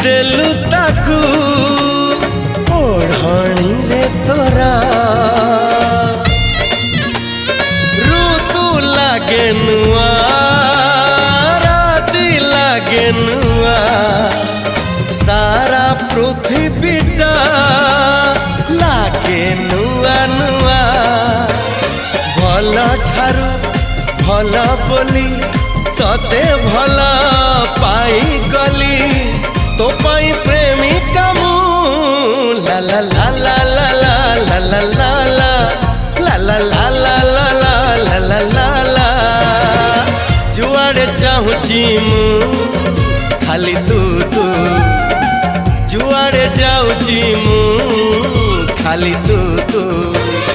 देलु ताकू ओढ़णी रे तोरा ऋतु लागे नुआ राति लागे नुआ सारा पृथ्वीटा लागे नुआ नुआ भल ठारू भल बोली तते भल पाई गली तो पाई प्रेमिका मु ला ला ला ला ला ला ला ला ला ला ला ला ला ला ला ला ला जुआड़े चाहूची मु खाली तू तू जुआड़े जाऊची मु खाली तू तू।